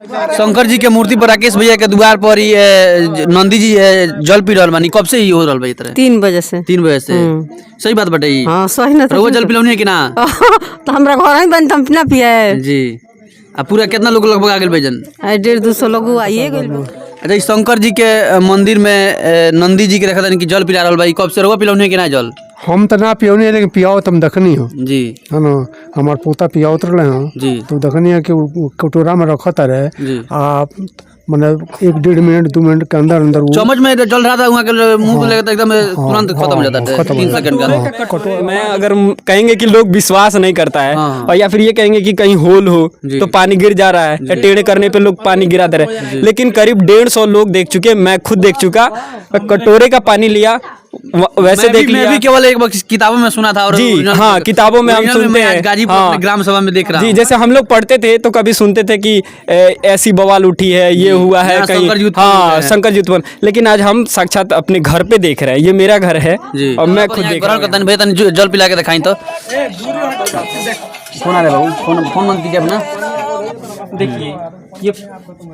शंकर जी के मूर्ति पर राकेश भैया के द्वार पर ही नंदी जी जल पी रहल बानी। कब से ही हो रहल बा ई तरह? 3 बजे से। 3 बजे से। सही बात बटे ई? हाँ सही ना। रोज जल पिलौनी है कि ना? तो हमरा घर ही बन हम ना पिए जी। आ पूरा कितना लोग लगभग आ गेल भाईजन? 150-200 लोग आइए गेल। अच्छा, इस शंकर जी के मंदिर में नंदी जी के रखा था कि जल पिला रहल बा। ई कब से रोवा पिलौनी है कि ना जल? हम तो ना पियोनी है, लेकिन पियाओ तुम देखनी हो जी है ना। हमार पोता पियावत रहे हो जी। तो देखनी है कि कटोरा में रखता रहे जी। आप मतलब 1-1.5 मिनट 2 मिनट के अंदर अंदर वो चम्मच में जल रहा था, वहाँ के मुंह पे लगा था एकदम तुरंत खत्म हो जाता है 3 सेकंड के अंदर। मैं अगर कहेंगे कि लोग विश्वास नहीं करता है और या फिर ये कहेंगे कि कहीं होल हो तो पानी गिर जा रहा है या टेढ़े करने पे लोग पानी गिरा दे रहे हैं, लेकिन करीब 150 लोग देख चुके, मैं खुद देख चुका। कटोरे का पानी लिया वैसे देख लिया। मैं भी केवल एक किताबों में सुना था और जी हाँ, किताबों में हम सुनते हैं। गाजीपुर हाँ, ग्राम सभा में देख रहा जी। जैसे हम लोग पढ़ते थे तो कभी सुनते थे कि ऐसी बवाल उठी है, ये हुआ है कहीं, हाँ शंकर जी उत्पन्न, लेकिन आज हम साक्षात अपने घर पे देख रहे हैं। ये मेरा घर है और मैं खुद देख रहा हूँ। जल पिला के दिखाई तो फोन आ रहा है, फोन बंद कीजिए अपना। देखिए ये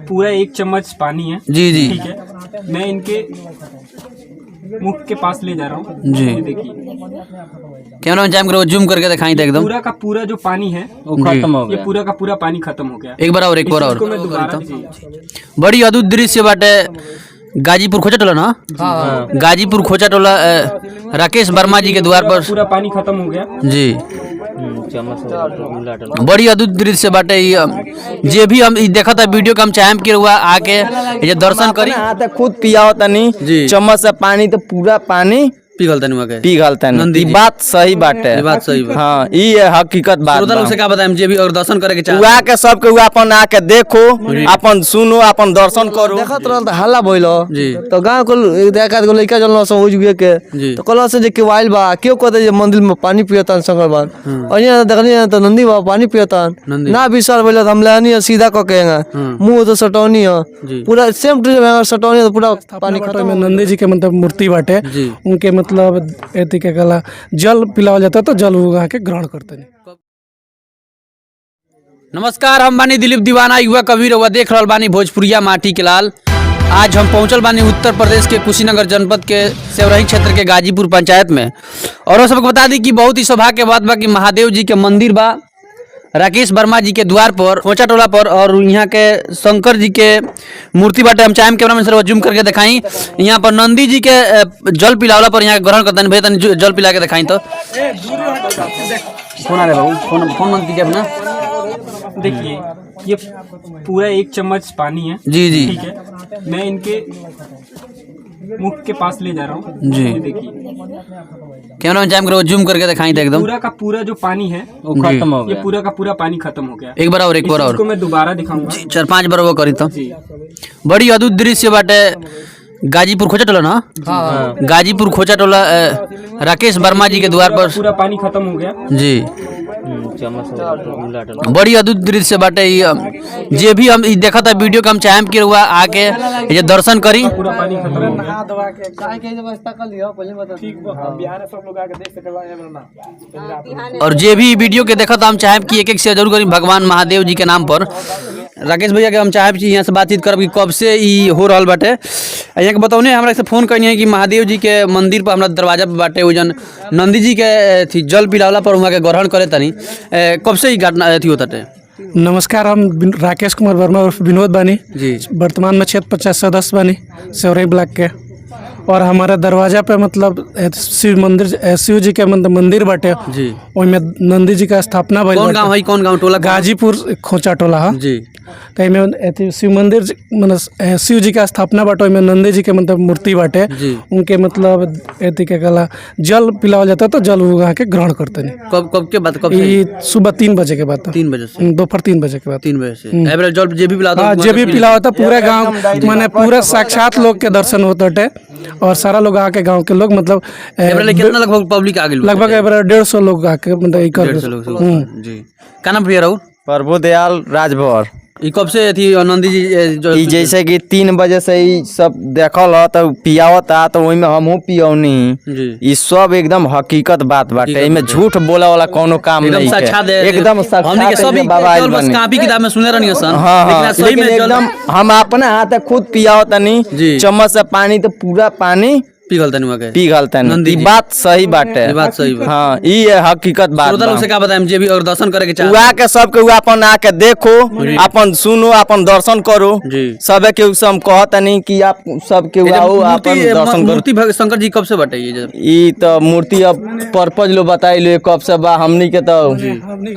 पूरा 1 चम्मच पानी है। जी जी ठीक है, मैं इनके मुख के पास ले जा रहा हूँ जी। देखिए कैमरा में जूम करो, जूम करके दिखाई तो एकदम पूरा का पूरा जो पानी है वो खत्म हो गया। ये पूरा का पूरा पानी खत्म हो गया। एक बार और मैं दोबारा बड़ी अद्भुत दृश्य बाटे। गाजीपुर खोचा टोला ना? हाँ। गाजीपुर खोचा टोला राकेश वर्मा जी के द्वार पर पूरा पानी खत्म हो गया जी। बड़ी अद्भुत दृश्य बाटे। जे भी हम देखा था वीडियो का हम चाहें कि हुआ आके ये दर्शन करी। खुद पिया तनी चम्मच से पानी तो पूरा पानी पिघलता नहीं पिघलता नहीं। बात सही बात है, बात सही बात। हाँ ये हकीकत बात श्रोता लोग से क्या बताएं जे भी और दर्शन करे के चाहे उहा के सब के अपन आके देखो, अपन सुनो, अपन दर्शन करो। देखत रहल त हल्ला भइलो तो गांव को देखत गो लइका जल समझ गए के तो कहला से जे के वाइल बा क्यों कहते जे मंदिर में पानी पियतन शंकर बाबा और यहाँ देखनी तो नंदी बाबा पानी पियतन ना विश्वास भइल त हम लेनी सीधा क के मुंह तो सटौनी है पूरा सेम टू सेम सटौनी तो पूरा पानी खत्म। नंदी जी के मतलब मूर्ति बाटे, उनके मतलब एति के गला जल पिलावल जाता तो जल उगा के ग्रहण करते। नमस्कार, हम बानी दिलीप दीवाना, युवा कवि रउआ देख रहल बानी भोजपुरिया माटी के लाल। आज हम पहुंचल बानी उत्तर प्रदेश के कुशीनगर जनपद के सेवरही क्षेत्र के गाजीपुर पंचायत में। और सबको बता दी कि बहुत ही सौभाग्य के बात बा कि महादेव जी के मंदिर बा राकेश वर्मा जी के द्वार पर खोचा टोला पर, और यहाँ के शंकर जी के मूर्ति बाटे। हम चाहें कैमरा में सर जूम करके दिखाई। यहाँ पर नंदी जी के जल पिलावला पर यहाँ ग्रहण करते हैं। जल पिला के दिखाई तो फोन आ रहा है, फोन बंद कीजिए अपना। देखिए ये पूरा 1 चम्मच पानी है। जी जी ठीक है, मैं इनके मुख के पास ले जा रहा हूँ जी। देखिए कैमरा में जूम करो, जूम करके दिखाई तो एकदम पूरा का पूरा जो पानी है वो खत्म हो गया। ये पूरा का पूरा पानी खत्म हो गया। एक बार और मैं दोबारा दिखाऊंगा 4-5 बार वो करी तो बड़ी अद्भुत दृश्य बाटे। गाजीपुर खोचा टोला ना? हाँ। गाजीपुर खोचा टोला राकेश वर्मा जी के द्वार पर पूरा पानी खत्म हो गया जी। बड़ी अद्भुत दृश्य बाटे। जे भी हम देखा था वीडियो का हम चाहें कि हुआ आके ये दर्शन करी। पूरा पानी खत्म हो गया। और जे भी वीडियो के देखा था हम चाहें कि एक शेयर जरूर करी भगवान महादेव जी के नाम पर। राकेश भैया के हम चाहें कि यहाँ से बातचीत करब कि कब से ई हो रहा बाटे। यहाँ के बताउने हमरा से फोन करनी है कि महादेव जी के मंदिर पर हमरा दरवाजा पे बाटे वजन नंदी जी के थी जल पिलावला पर वहाँ के ग्रहण करे तनी कब से ही घटना अथी होता है। नमस्कार, हम राकेश कुमार वर्मा और विनोद बानी जी। वर्तमान में क्षेत्र 50 सदस्य बानी सेवरही ब्लॉक के। और हमारे दरवाजा पे मतलब शिव जी के मंदिर बाटे जी। ओइमे नंदी जी का स्थापना भइल। कौन गांव है? कौन गांव टोला? गाजीपुर खोचा टोला है जी। तो एमे शिव मंदिर मतलब शिव जी का स्थापना बाटे, ओइमे नंदी जी के मतलब मूर्ति बाटे। उनके मतलब एति के गला जल पिलावल जाता तो जल उगा के ग्रहण करते। कब के बाद? कब ये सुबह 3 बजे के बाद। 3 बजे से दोपहर 3 बजे के बाद। 3 बजे से एवरेज जल जे भी पिलाता जे भी पिलाता पूरे गांव माने पूरा साक्षात लोग के दर्शन होते और सारा लोग आके गांव के लोग मतलब कितना लगभग पब्लिक आ गई? लगभग 150 लोग आके मतलब 150 लोग जी। का नाम भैया? प्रभु दयाल राजभर। ये कब से थी नंदी जी जो ई जैसे कि 3 बजे से ही सब देखल ह तो पियावता तो वही में हमहू पियौनी। जी ई सब एकदम हकीकत बात बाटे, इमे झूठ बोले वाला कोनो काम एकदम नहीं साक्षात है। एकदम साक्षात हमने के सब एकदम बाबा आइल बस बनी। कॉपी किताब में सुने रहनी सन। हाँ हाँ, लेकिन सही लेकिन में एकदम हम अपने हाथ खुद पियावतनी जी। चम्मच से पानी तो पूरा पानी पिघल तनी वके पिघल नंदी तनी। जी। बात सही बाटे। ये बात सही बा। हाँ, ई है हकीकत बात श्रोता लोग से क्या बताएं जे भी और दर्शन करे के चाह उहा के सबके उ अपन आके देखो, अपन सुनो, अपन दर्शन करो। जी। सबे के से हम कहतनी कि आप सबके ये आओ जब अपन दर्शन करो। मूर्ति शंकर जी कब से बटे ये जब ई तो मूर्ति अब पर्पज लो बताई लो कब से बा, हमनी के तो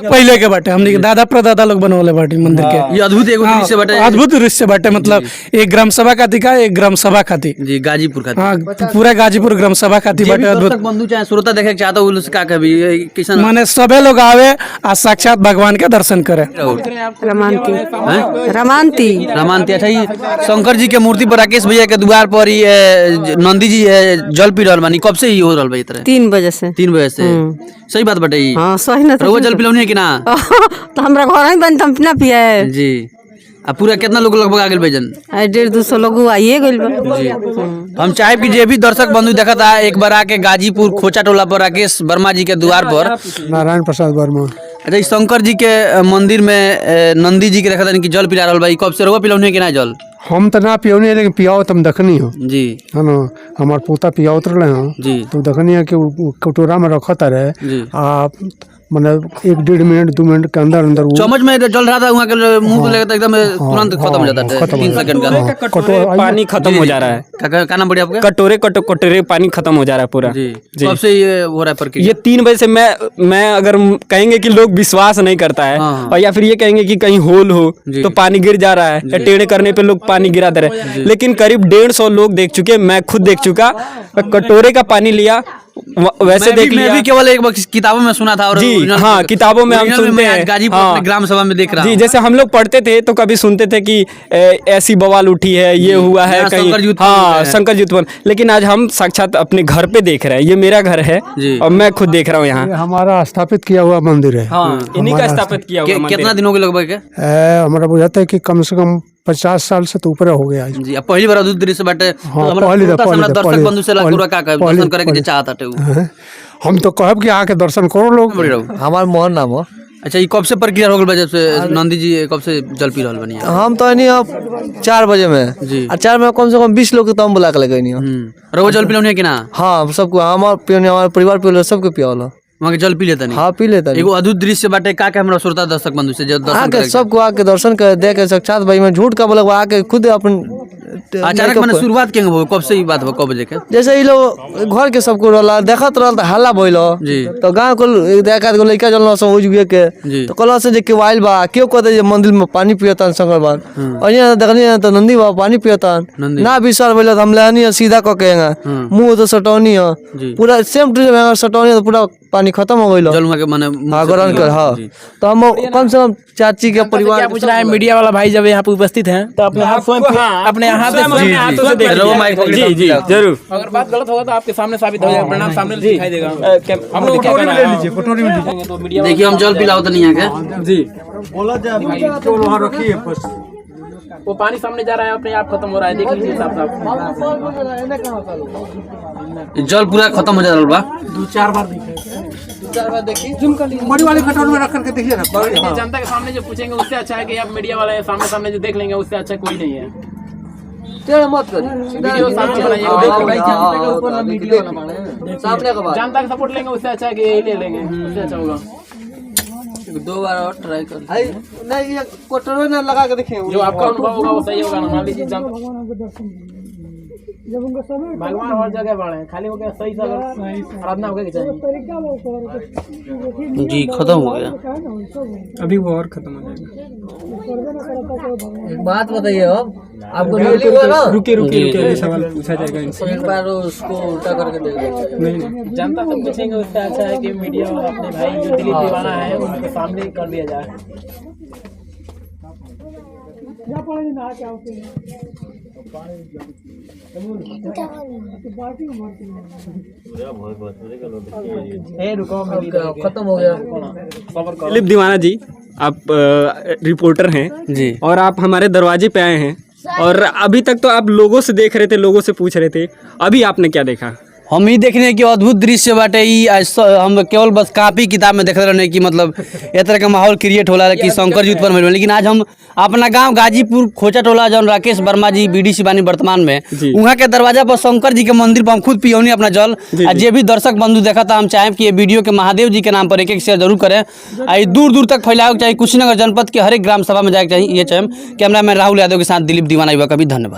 पहले के बाटे हमनी के दादा प्रदादा लोग बनवले बाटे मंदिर के। ये अद्भुत एगो दृश्य बटे अद्भुत दृश्य बाटे, मतलब एक ग्राम सभा खाती का एक ग्राम सभा खाती। जी गाजीपुर का हाँ, पूरा गाजीपुर ग्राम सभा खाती जे भी बाटे। अद्भुत दर्शक बंधु चाहे श्रोता देखे के चाहता है उसका कभी किसान माने सबे लोग आवे आ साक्षात भगवान के दर्शन करे। रमानती रमानती रमानती। अच्छा ये शंकर जी के मूर्ति पर राकेश भैया के द्वार पर ही नंदी जी जल पी रहल बानी, कब से ही हो रहल बा ये तरह? 3 बजे से। 3 बजे से। सही बात बटे ई। हाँ सही ना रोज जल पिलौनी है कि ना? तो हमरा घर ही बन हम ना पिए। जी। आ पूरा कितना लोग लगभग आ गेल भाईजन? 150-200 लोग आइए गइल बा। हम चाहे कि जे भी दर्शक बंधु देखत आ एक बार आके गाजीपुर खोचा टोला पर राकेश वर्मा जी के द्वार पर। नारायण प्रसाद वर्मा। अच्छा इस शंकर जी के मंदिर में नंदी जी के देखा कि जल पिला रहल बा, कब से रोवा पिलौनी है कि ना जल? हम तो ना पियोनी लेकिन पियाओ तुम देखनी हो जी है ना। हमार पोता पियावत रहे हो जी तो देखनी है कि उ कटोरा में रखता रहे जी। आप मतलब 1-1.5 मिनट 2 मिनट के अंदर अंदर वो चम्मच में जल रहा था वहाँ के मुंह पे लगा एकदम तुरंत खत्म हो जाता है 3 सेकंड का। कटोरे पानी खत्म हो जा रहा है। क्या नाम बढ़िया आपका? कटोरे पानी खत्म हो जा रहा है पूरा। जी कब से ये हो रहा है प्रक्रिया? ये 3 बजे से मैं अगर कहेंगे कि लोग विश्वास नहीं करता है हाँ। और या फिर ये कहेंगे कि कहीं होल हो तो पानी गिर जा रहा है या टेढ़े करने पे लोग पानी गिरा दे रहे हैं, लेकिन करीब 150 लोग देख चुके, मैं खुद देख चुका। कटोरे का पानी लिया वैसे देख लिया। मैं भी केवल एक किताबों में सुना था और जी हाँ, किताबों में हम सुनते हैं। गाजीपुर हाँ। अपने ग्राम सभा में देख रहा जी हूँ। जैसे हम लोग पढ़ते थे तो कभी सुनते थे कि ऐसी बवाल उठी है, ये हुआ है यहाँ कहीं। शंकर जी उत्पन्न हुए हाँ हैं। शंकर जी उत्पन्न, लेकिन आज हम साक्षात अपने घर पे देख रहे हैं। ये मेरा घर है जी। और मैं खुद देख रहा हूँ यहाँ। ये हमारा स्थापित किया हुआ मंदिर है। इन्हीं का स्थापित किया हुआ मंदिर कितना है। दिनों के लगभग के? हमारा बुझाता है कि कम से कम 50 साल से तो ऊपर हो गया है। जी अब पहली बार अद्भुत दृश्य बाटे। हाँ, हमरा पहली श्रोता से हमरा दफा, दर्शक पहली- बंधु से पहली- पूरा का दर्शन पहली- करे के पहली- चाहता थे हम तो कहब कि आके दर्शन करो लोग। हमार मोहन नाम हो। अच्छा ये कब से प्रक्रिया हो गल बा जब से नंदी जी कब से जल पी रहल बनी? हम तो नहीं अब 4 बजे में जी। और 4 में कम से कम 20 लोग के तो हम बुला के लगे नहीं। रोज जल पिलौनी है कि ना? हाँ सबको, हमारे पियोने हमारे परिवार पियो सबके पियावला। वहाँ के जल पी लेता नहीं? हाँ पी लेता एगो अद्भुत दृश्य बाटे का के हमरा श्रोता दर्शक बंधु से जब दर्शन आके करे सबको आके दर्शन कर दे के साक्षात भाई में झूठ का बोला आके खुद अपन अचानक मैंने शुरुआत के हो कब से ही बात हो कब बजे के? जैसे ये लोग घर के सबको रहला देखत रहल तो हल्ला भइलो जी। तो गांव को देखा को लइका जल समझ गए के जी। तो कहला से जे के वाइल बा क्यों कहते जे मंदिर में पानी पियतन शंकर बार और यहाँ देखनी तो नंदी बा पानी पियतन नंदी। ना विश्वास भइलो तो हम लेनी सीधा क के मुंह तो सटौनी है जी। पूरा सेम टू सेम सटौनी तो पूरा पानी खत्म हो गइलो। जल वहाँ के माने हाँ ग्रहण कर हाँ तो हम कम से कम चाची के परिवार पूछ रहा है मीडिया वाला भाई जब यहाँ पे उपस्थित हैं तो अपने हाथ स्वयं अपने हाथ से देख लीजिए। जी जी जरूर। अगर बात गलत होगा तो आपके सामने साबित हो जाएगा, परिणाम सामने दिखाई देगा। हम लोग क्या करना है तो मीडिया देखिए हम जल पिलाओ तो नहीं आके जी वो पानी सामने जा रहा है अपने आप खत्म हो रहा है, देख लीजिए साफ साफ। जल पूरा खत्म हो जा रहा बा। जनता के सामने जो पूछेंगे उससे अच्छा है कि आप मीडिया वाले सामने सामने जो देख लेंगे उससे अच्छा कोई नहीं है। मत कर वीडियो सामने बनाइए, सामने का बात जनता का सपोर्ट लेंगे उससे अच्छा है कि यही ले लेंगे, उससे अच्छा होगा। 2 बार और ट्राई कर। नहीं ये कोटरो ना लगा के देखें जो आपका अनुभव होगा वो सही होगा ना। मान लीजिए भगवान हर जगह बड़े हैं, खाली हो गया सही से अगर आराधना होगा कि चाहिए। जी खत्म हो गया। अभी वो और खत्म हो जाएगा। एक बात बताइए अब आपको रियली हुआ ना रुके सवाल पूछा जाएगा इनसे। एक बार उसको उल्टा करके देख लो। जनता तो पूछेंगे उससे अच्छा है कि मीडिया वाला अपने भाई जो दिलीप दीवाना है उनके सामने कर दिया जाए। दिलीप दीवाना जी, आप रिपोर्टर हैं जी। और आप हमारे दरवाजे पे आए हैं और अभी तक तो आप लोगों से देख रहे थे, लोगों से पूछ रहे थे, अभी आपने क्या देखा? हम ही देखने की अद्भुत दृश्य बाटे ई हम केवल बस कापी किताब में देख रहे कि मतलब ए तरह का माहौल क्रिएट होला कि शंकर जी उत्पन्न हुए, लेकिन आज हम अपना गांव गाजीपुर खोचा टोला जौन राकेश वर्मा जी बीडीसी बानी वर्तमान में, वहाँ के दरवाजा पर शंकर जी के मंदिर पर हम खुद पियौनी अपना जल। आ जे भी दर्शक बंधु देखा था, हम चाहें कि ये वीडियो के महादेव जी के नाम पर एक शेयर जरूर करें, आ दूर दूर तक फैलाओ चाहिए। कुशीनगर जनपद के हर एक ग्राम सभा में जाए चाहिए। ये चाहें। कैमरा मैन राहुल यादव के साथ दिलीप दीवाना युवा। कभी धन्यवाद।